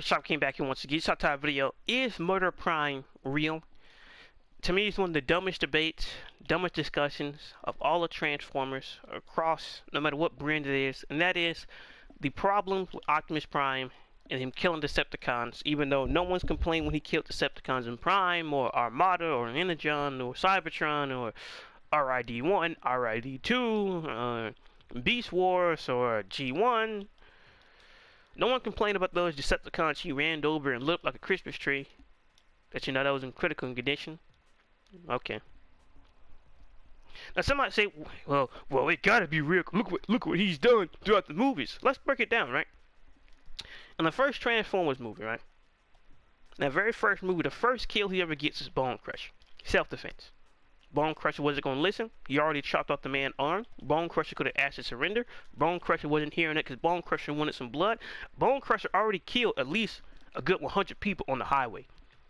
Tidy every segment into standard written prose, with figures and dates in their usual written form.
Shop came back here once again. Shot to video. Is Murder Prime real? To me, it's one of the dumbest debates, dumbest discussions of all the Transformers across, no matter what brand it is, and that is the problem with Optimus Prime and him killing Decepticons, even though no one's complained when he killed Decepticons in Prime, or Armada, or Energon, or Cybertron, or RID-1, RID-2, Beast Wars, or G1. No one complained about those Decepticons he ran over and lit up like a Christmas tree. That you know that was in critical condition. Okay. Now somebody say, well, it gotta be real. Look what he's done throughout the movies. Let's break it down, right? In the first Transformers movie, right? That very first movie, the first kill he ever gets is Bone Crusher. Self-defense. Bone Crusher wasn't going to listen. He already chopped off the man's arm. Bone Crusher could have asked to surrender. Bone Crusher wasn't hearing it because Bone Crusher wanted some blood. Bone Crusher already killed at least a good 100 people on the highway.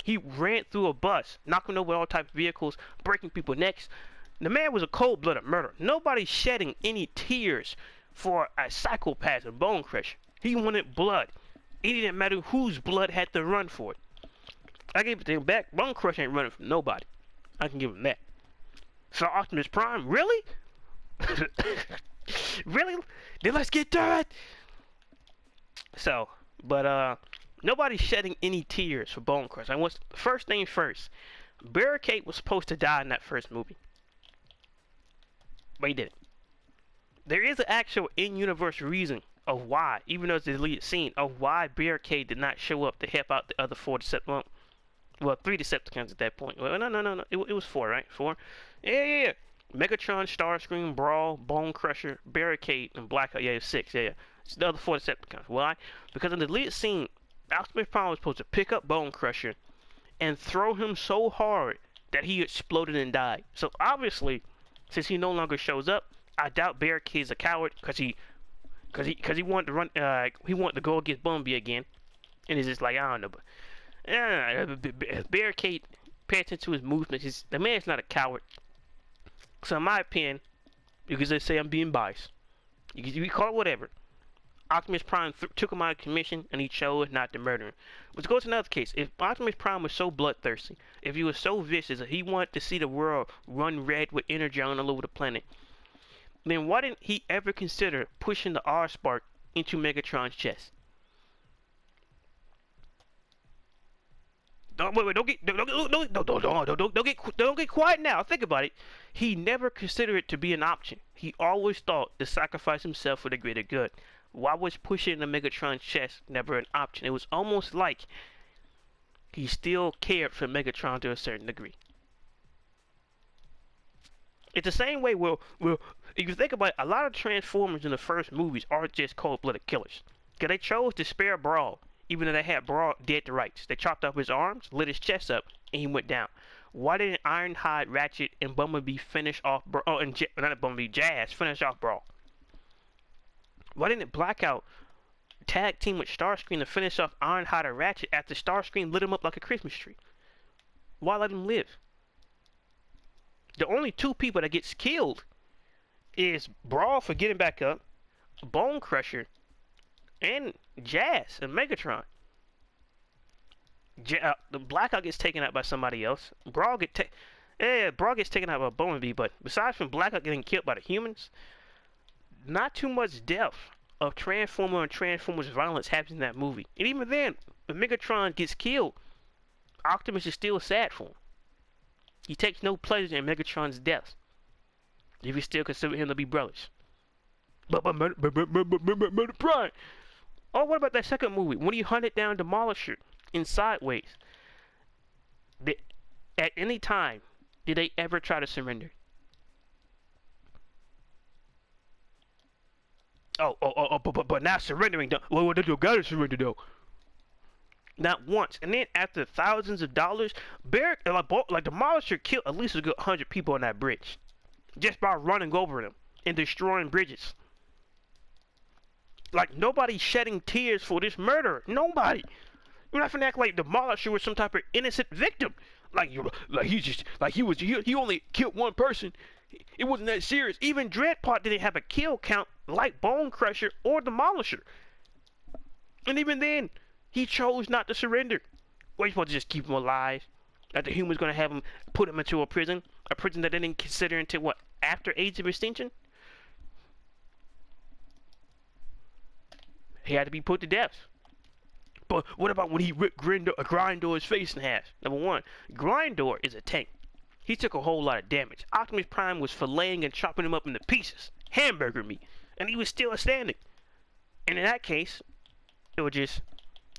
He ran through a bus, knocking over all types of vehicles, breaking people's necks. The man was a cold-blooded murderer. Nobody's shedding any tears for a psychopath of Bone Crusher. He wanted blood. It didn't matter whose blood had to run for it. I gave it to him back. Bone Crusher ain't running from nobody. I can give him that. So Optimus Prime, really? Really? Then let's get to it. So, but nobody's shedding any tears for Bone Crusher. I want first thing first. Barricade was supposed to die in that first movie, but he didn't. There is an actual in-universe reason of why, even though it's a deleted scene, of why Barricade did not show up to help out the other four Decepticons. Well, 3 Decepticons at that point. Well, no. It was 4, right? 4? Yeah. Megatron, Starscream, Brawl, Bone Crusher, Barricade, and Blackout. Yeah, it's 6. Yeah. It's the other 4 Decepticons. Why? Because in the deleted scene, Optimus Prime was supposed to pick up Bone Crusher and throw him so hard that he exploded and died. So obviously, since he no longer shows up, I doubt Barricade's a coward because he wanted to run. He wanted to go against Bumblebee again, and he's just like, I don't know, but. Barricade, pay attention to his movements. The man's not a coward. So in my opinion, you can just say I'm being biased. You can call it whatever. Optimus Prime took him out of commission, and he chose not to murder him. Let's go to another case. If Optimus Prime was so bloodthirsty, if he was so vicious that he wanted to see the world run red with Energon all over the planet, then why didn't he ever consider pushing the R-Spark into Megatron's chest? Don't get quiet now. Think about it. He never considered it to be an option. He always thought to sacrifice himself for the greater good. Why was pushing the Megatron's chest never an option? It was almost like he still cared for Megatron to a certain degree. It's the same way. Well, if you think about it, a lot of Transformers in the first movies aren't just cold-blooded killers. Because they chose to spare Brawl. Even though they had Brawl dead to rights. They chopped off his arms, lit his chest up, and he went down. Why didn't Ironhide, Ratchet, and Bumblebee finish off Brawl? Oh, and not Bumblebee, Jazz finish off Brawl? Why didn't Blackout tag team with Starscream to finish off Ironhide or Ratchet after Starscream lit him up like a Christmas tree? Why let him live? The only 2 people that gets killed is Brawl for getting back up, Bone Crusher, and Jazz and Megatron. The Blackout gets taken out by somebody else. Brawl gets taken out by Bumblebee, but besides from Blackout getting killed by the humans, not too much depth of Transformer and Transformers violence happens in that movie. And even then, when Megatron gets killed, Optimus is still sad for him. He takes no pleasure in Megatron's death, if you still consider him to be brothers. But Murder Prime. Oh, what about that second movie when he hunted down Demolisher in Sideways? At any time, did they ever try to surrender? But not surrendering. Well, they gotta surrender though. Not once. And then after thousands of dollars, like Demolisher killed at least a good 100 people on that bridge, just by running over them and destroying bridges. Like, nobody's shedding tears for this murder. Nobody. You're not finna act like Demolisher was some type of innocent victim. He only killed one person. It wasn't that serious. Even Dreadpot didn't have a kill count like Bone Crusher or Demolisher. And even then, He chose not to surrender. Well, you supposed to just keep him alive? That the humans gonna have him, put him into a prison that they didn't consider until what, after Age of Extinction? He had to be put to death. But what about when he ripped Grindor's face in half? Number one, Grindor is a tank. He took a whole lot of damage. Optimus Prime was filleting and chopping him up into pieces, hamburger meat, and he was still standing. And in that case, it was just,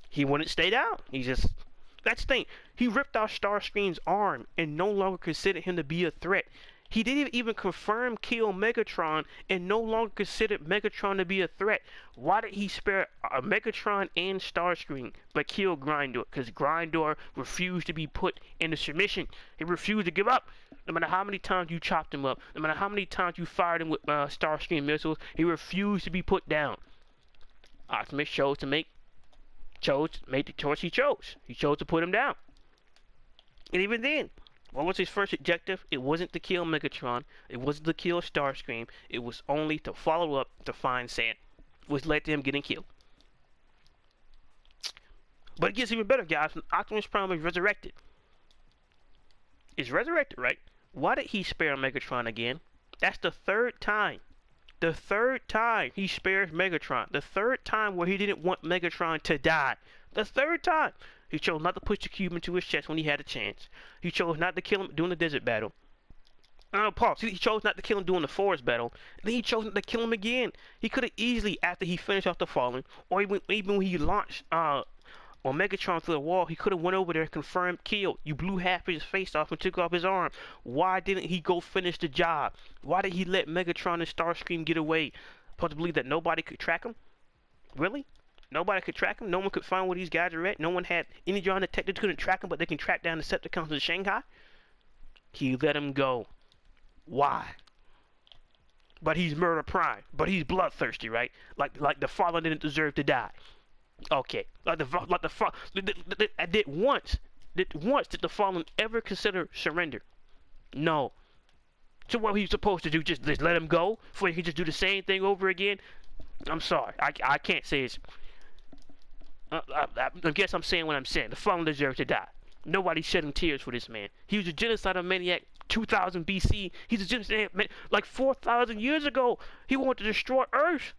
he wouldn't stay down. That's the thing. He ripped out Starscream's arm and no longer considered him to be a threat. He didn't even confirm kill Megatron and no longer considered Megatron to be a threat. Why did he spare Megatron and Starscream but kill Grindor? Because Grindor refused to be put into submission. He refused to give up. No matter how many times you chopped him up, no matter how many times you fired him with Starscream missiles, he refused to be put down. Optimus chose to make the choice he chose. He chose to put him down. And even then, what was his first objective? It wasn't to kill Megatron. It wasn't to kill Starscream. It was only to follow up to find Sand, which led to him getting killed. But it gets even better, guys. When Optimus Prime is resurrected. Is resurrected, right? Why did he spare Megatron again? That's the third time. The third time he spares Megatron. The third time where he didn't want Megatron to die. The third time. He chose not to push the cube into his chest when he had a chance. He chose not to kill him during the desert battle. Pause. He chose not to kill him during the forest battle. Then he chose not to kill him again. He could have easily, after he finished off the Fallen, or even when he launched or Megatron through the wall, he could have went over there and confirmed kill. You blew half his face off and took off his arm. Why didn't he go finish the job? Why did he let Megatron and Starscream get away? Supposed to believe that nobody could track him? Really? Nobody could track him? No one could find where these guys are at? No one had any drone detectives couldn't track him, but they can track down the Decepticons in Shanghai? He let him go. Why? But he's Murder Prime. But he's bloodthirsty, right? Like the Fallen didn't deserve to die. Okay, did the Fallen ever consider surrender? No. So what he was supposed to do? Just let him go, before he could just do the same thing over again? I'm sorry, I can't say it's. I guess I'm saying what I'm saying. The Fallen deserves to die. Nobody's shedding tears for this man. He was a genocidal maniac. 2000 BC. He's a genocidal man. Like 4,000 years ago, he wanted to destroy Earth.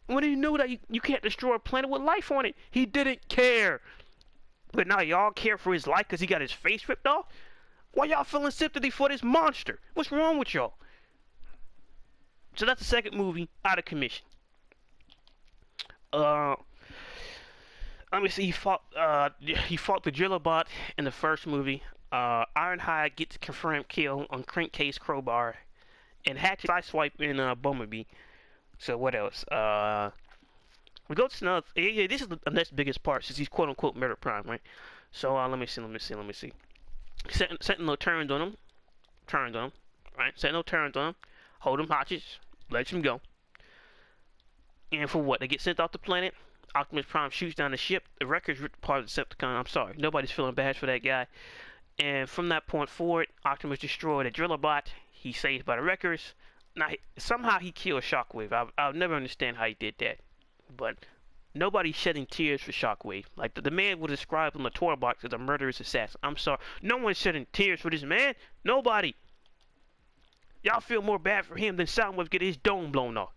When he knew that you can't destroy a planet with life on it, he didn't care. But now y'all care for his life because he got his face ripped off? Why y'all feeling sympathy for this monster? What's wrong with y'all? So that's the second movie out of commission. Let me see. He fought the Drillobot in the first movie. Ironhide gets confirmed kill on Crankcase Crowbar, and Hatchet sideswipe in Bumblebee. So what else? We go to another. Yeah, this is the next biggest part since he's quote unquote Murder Prime, right? So let me see. Sentinel turns on him, right? Sentinel turns on him, hold him hostage, lets him go. And for what? They get sent off the planet. Optimus Prime shoots down the ship. The Wreckers ripped apart the Decepticon. I'm sorry, nobody's feeling bad for that guy. And from that point forward, Optimus destroyed a Drillobot. He's saved by the Wreckers. Now, somehow he killed Shockwave. I'll never understand how he did that. But nobody's shedding tears for Shockwave. Like, the man was described on the tour box as a murderous assassin. I'm sorry. No one's shedding tears for this man. Nobody. Y'all feel more bad for him than Soundwave get his dome blown off.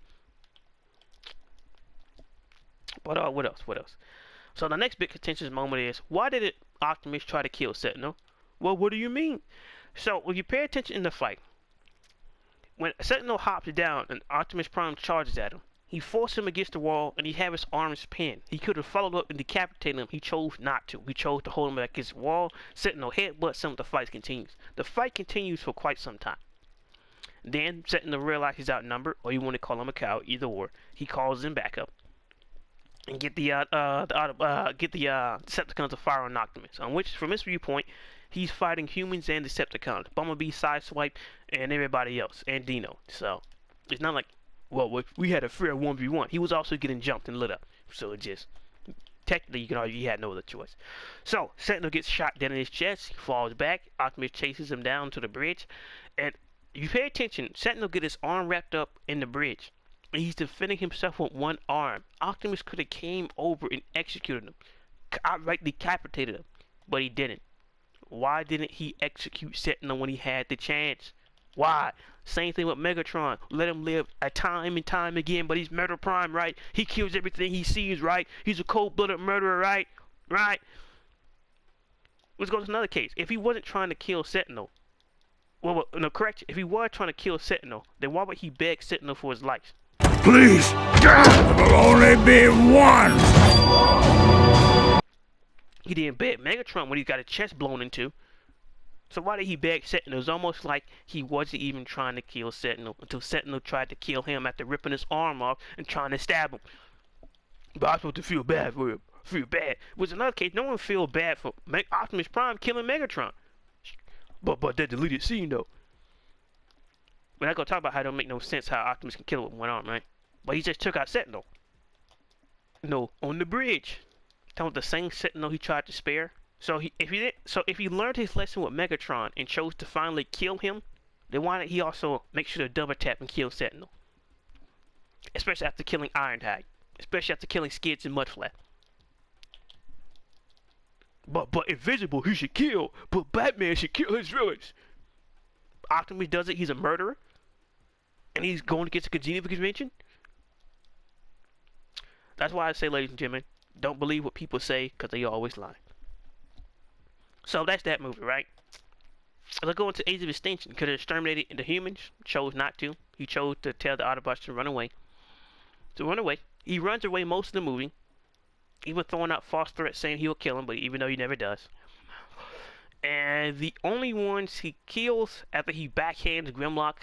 But, what else? So, the next big contentious moment is, why did Optimus try to kill Sentinel? Well, what do you mean? So, when you pay attention in the fight, when Sentinel hops down and Optimus Prime charges at him, he forced him against the wall and he had his arms pinned. He could have followed up and decapitated him. He chose not to. He chose to hold him against the wall. Sentinel headbutts him. The fight continues. The fight continues for quite some time. Then Sentinel realizes he's outnumbered, or you want to call him a cow, either or. He calls him back up and get the Decepticons to fire on Optimus. On which, from his viewpoint, he's fighting humans and Decepticons. Bumblebee, Sideswipe, and everybody else, and Dino. So, it's not like, well, we had a fair 1v1. He was also getting jumped and lit up. So, it just, technically, you can argue he had no other choice. So, Sentinel gets shot dead in his chest. He falls back. Optimus chases him down to the bridge. And if you pay attention, Sentinel gets his arm wrapped up in the bridge. And he's defending himself with one arm. Optimus could have came over and executed him. outright decapitated him, but he didn't. Why didn't he execute Sentinel when he had the chance? Why? Same thing with Megatron. Let him live a time and time again, but he's Metal Prime, right? He kills everything he sees, right? He's a cold-blooded murderer, right? Right? Let's go to another case. If he wasn't trying to kill Sentinel, well, no, correct. If he was trying to kill Sentinel, then why would he beg Sentinel for his life? Please, there will only be one. He didn't beg Megatron when he got his chest blown into. So why did he beg Sentinel? It's almost like he wasn't even trying to kill Sentinel until Sentinel tried to kill him after ripping his arm off and trying to stab him. But I'm supposed to feel bad for him. Feel bad. Was another case. No one feel bad for Optimus Prime killing Megatron. But that deleted scene though. We're not gonna talk about how it don't make no sense how Optimus can kill with one arm, right? But he just took out Sentinel. No, on the bridge. Talking about the same Sentinel he tried to spare. So if he learned his lesson with Megatron and chose to finally kill him, then why did he also make sure to double tap and kill Sentinel? Especially after killing Ironhide. Especially after killing Skids and Mudflap. But Invisible he should kill. But Batman should kill his villains. Optimus does it. He's a murderer. And he's going against the Geneva Convention. That's why I say, ladies and gentlemen, don't believe what people say because they always lie. So that's that movie, right? Let's go into Age of Extinction. Could have exterminated the humans. Chose not to. He chose to tell the Autobots to run away. He runs away most of the movie. Even throwing out false threats saying he'll kill him, but even though he never does. And the only ones he kills after he backhands Grimlock,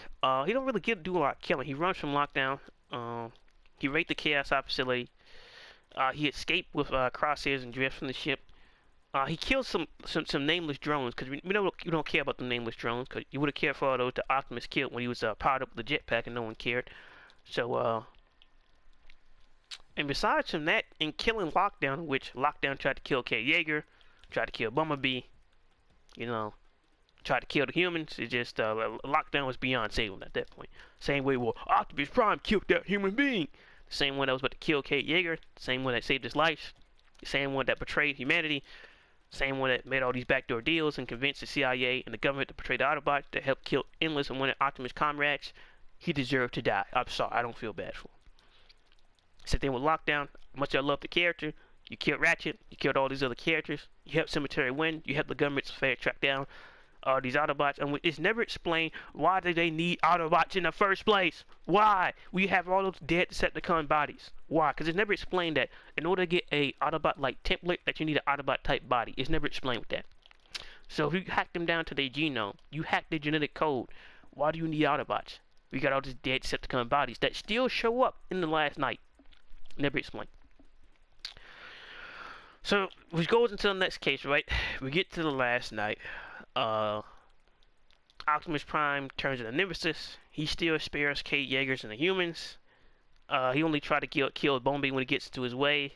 he don't really do a lot of killing. He runs from lockdown. He raided the Chaos Op facility. He escaped with crosshairs and drift from the ship. He killed some nameless drones because we don't care about the nameless drones because you would have cared for all those that Optimus killed when he was powered up with the jetpack and no one cared. So and besides from that, in killing Lockdown, which Lockdown tried to kill Kate Yeager, tried to kill Bumblebee, you know, tried to kill the humans. It just Lockdown was beyond saving at that point. Same way, well, Optimus Prime killed that human being. The same one that was about to kill Kate Yeager, the same one that saved his life, the same one that betrayed humanity. Same one that made all these backdoor deals and convinced the CIA and the government to betray the Autobots to help kill endless and one of Optimus' comrades. He deserved to die. I'm sorry, I don't feel bad for him. Same thing with Lockdown. Much I love the character. You killed Ratchet. You killed all these other characters. You helped Cemetery win. You helped the government's fair track down these Autobots. And it's never explained why do they need Autobots in the first place. Why? We have all those dead Decepticon bodies. Why? Because it's never explained that in order to get a Autobot-like template that you need an Autobot-type body. It's never explained with that. So if you hack them down to their genome, you hack their genetic code, why do you need Autobots? We got all these dead Decepticon bodies that still show up in the last night. Never explained. So, which goes into the next case, right? We get to the last night. Optimus Prime turns into Nemesis. He still spares Kate Yeagers and the humans. He only tried to kill Bumblebee when he gets to his way.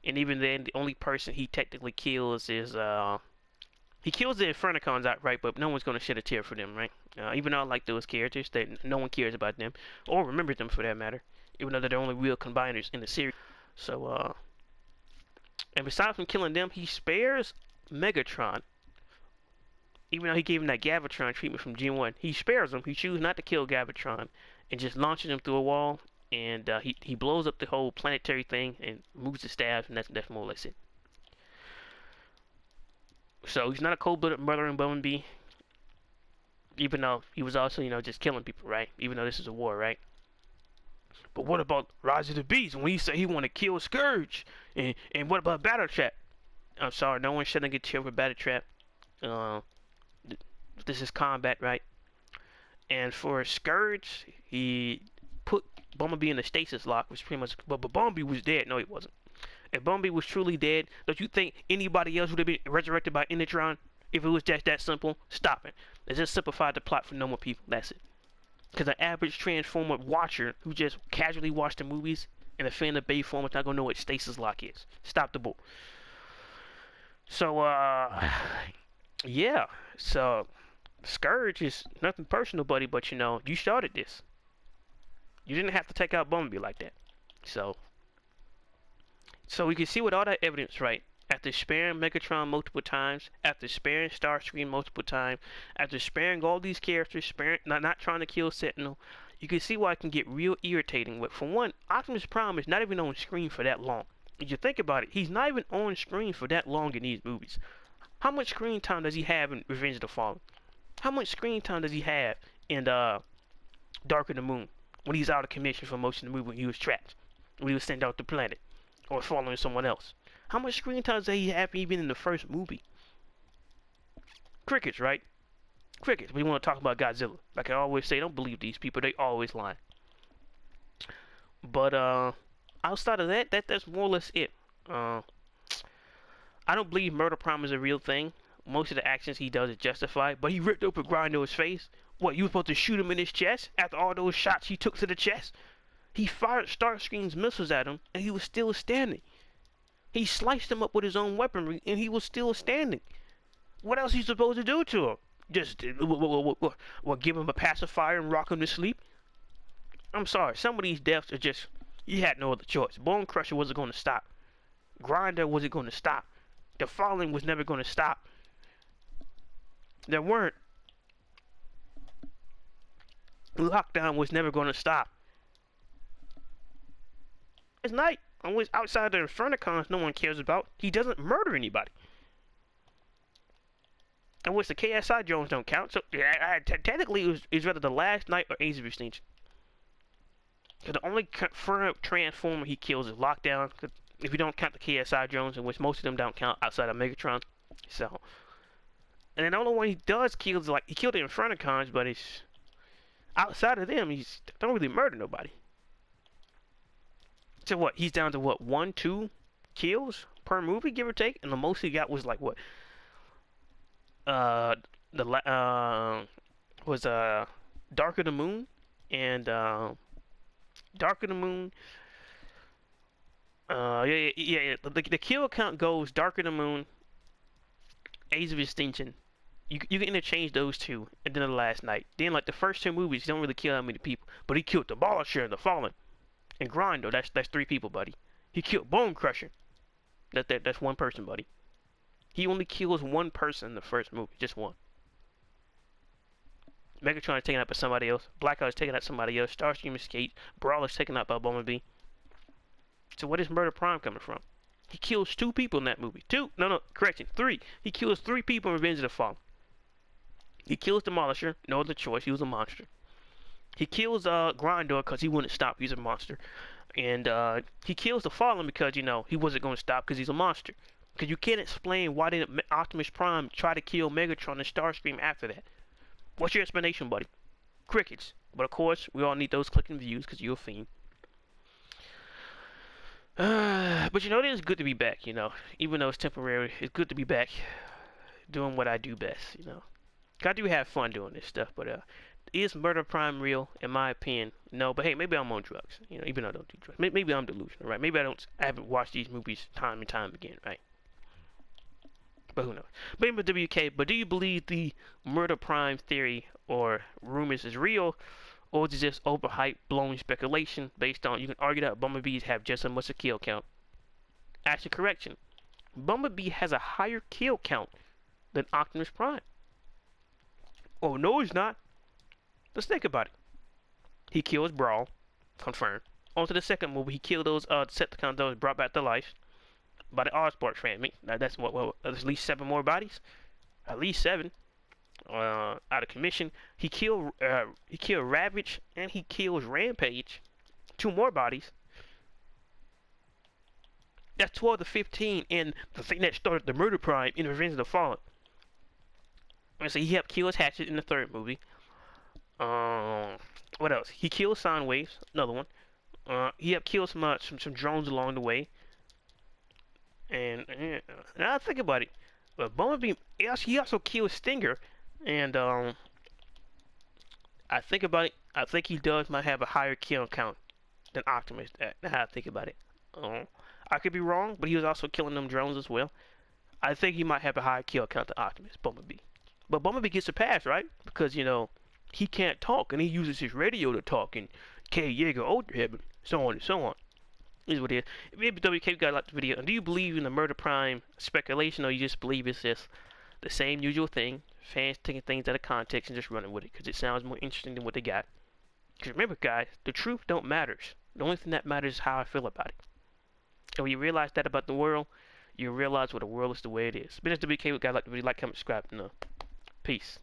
And even then, the only person he technically kills is, he kills the Infernicons outright, but no one's going to shed a tear for them, right? Even though I like those characters, no one cares about them. Or remembers them for that matter. Even though they're the only real combiners in the series. So, and besides from killing them, he spares Megatron. Even though he gave him that Gavatron treatment from Gen 1, he spares him. He chooses not to kill Gavatron and just launches him through a wall. And he blows up the whole planetary thing and moves the staff, and that's more or less it. So he's not a cold-blooded murdering Bumblebee. Even though he was also, just killing people, right? Even though this is a war, right? But what about Rise of the Beast? When he said he wanted to kill Scourge? And what about Battle Trap? I'm sorry, no one shouldn't get killed for Battle Trap. This is combat, right? And for Scourge, he put Bumblebee in the stasis lock, which pretty much... But Bumblebee was dead. No, he wasn't. If Bumblebee was truly dead, don't you think anybody else would have been resurrected by Initron? If it was just that simple? Stop it. Let's just simplify the plot for normal people. That's it. Because an average Transformer watcher who just casually watched the movies and a fan of Bayform is not going to know what stasis lock is. Stop the bull. So, yeah. So, Scourge is nothing personal, buddy, but you started this. You didn't have to take out Bumblebee like that. So we can see with all that evidence, right? after sparing Megatron multiple times, after sparing Starscream multiple times, after sparing all these characters, sparing not trying to kill Sentinel, you can see why it can get real irritating. But for one, Optimus Prime is not even on screen for that long. If you think about it, he's not even on screen for that long in these movies. How much screen time does he have in Revenge of the Fallen? How much screen time does he have in Dark of the Moon when he's out of commission for most of the movie when he was trapped, when he was sent out the planet, or following someone else? How much screen time does he have even in the first movie? Crickets, right? Crickets. We want to talk about Godzilla. Like I always say, don't believe these people. They always lie. But outside of that, that's more or less it. I don't believe Murder Prime is a real thing. Most of the actions he does is justified. But he ripped open Grindo's face. What, you were supposed to shoot him in his chest after all those shots he took to the chest? He fired Starscream's missiles at him, and he was still standing. He sliced him up with his own weaponry, and he was still standing. What else is he supposed to do to him? Just what, give him a pacifier and rock him to sleep? I'm sorry, some of these deaths are just, you had no other choice. Bone Crusher wasn't going to stop. Grinder wasn't going to stop. The Falling was never going to stop. There weren't. Lockdown was never going to stop. It's night. Always outside the Infernicons no one cares about. He doesn't murder anybody. And which the KSI drones don't count. So technically it was rather the Last Night or Age of Extinction. Because the only confirmed Transformer he kills is Lockdown. If you don't count the KSI drones, in which most of them don't count outside of Megatron. So, and then the only one he does kill is like, he killed the Infernicons, but it's outside of them, he's don't really murder nobody. So what, he's down to what, 1, 2 kills per movie, give or take? And the most he got was like what? Was Dark of the Moon and Dark of the Moon. Yeah. The kill count goes Dark of the Moon, Age of Extinction. You can interchange those two, and then the Last Night. Then like the first 2 movies, he don't really kill that many people, but he killed the Abolisher and the Fallen, and Grindo. That's 3 people, buddy. He killed Bone Crusher. That's 1 person, buddy. He only kills 1 person in the first movie, just 1. Megatron is taken out by somebody else. Blackout is taken out by somebody else. Starscream escaped. Brawl is taken out by Bumblebee. So what is Murder Prime coming from? He kills 2 people in that movie. 2? No, correction. 3. He kills 3 people in Revenge of the Fallen. He kills Demolisher. No other choice. He was a monster. He kills Grindor because he wouldn't stop. He's a monster. And he kills the Fallen because, you know, he wasn't going to stop because he's a monster. Because you can't explain why didn't Optimus Prime try to kill Megatron and Starscream after that. What's your explanation, buddy? Crickets. But of course, we all need those clicking views because you're a fiend. But you know, it is good to be back, you know. Even though it's temporary, it's good to be back doing what I do best, you know. I do have fun doing this stuff, but is Murder Prime real? In my opinion, no. But hey, maybe I'm on drugs, you know, even though I don't do drugs. Maybe I'm delusional, right? Maybe I haven't watched these movies time and time again, right? But who knows? But WK, but do you believe the Murder Prime theory or rumors is real, or is it just overhyped, blown speculation based on, you can argue that Bumblebees have just as much a kill count? Actually, correction. Bumblebee has a higher kill count than Optimus Prime. Oh, no, he's not. Let's think about it. He kills Brawl, confirmed. On to the second movie, he killed those Decepticons that was brought back to life by the Osborn family. Now that's what at least 7 more bodies. At least 7. Out of commission. He killed Ravage and he kills Rampage. 2 more bodies. That's 12 to 15, and the thing that started the Murder Prime in Revenge of the Fallen. So he helped kill his Hatchet in the 3rd movie. What else? He killed Soundwaves, another one. He helped kill some drones along the way. And now I think about it, but Bumblebee, he also killed Stinger, and I think about it, I think he might have a higher kill count than Optimus. That's how I think about it. I could be wrong, but he was also killing them drones as well. I think he might have a higher kill count than Optimus, Bumblebee. But Bumblebee gets a pass, right? Because, you know, he can't talk, and he uses his radio to talk, and K. Yeager, Ultra Heaven, so on and so on. Is what it is. Maybe WK got like the video. And do you believe in the murder prime speculation, or you just believe it's just the same usual thing? Fans taking things out of context and just running with it because it sounds more interesting than what they got. Because remember, guys, the truth don't matters. The only thing that matters is how I feel about it. And when you realize that about the world, you realize what the world is the way it is. Been as WK, we got like the video, like, comment, subscribe, no. Peace.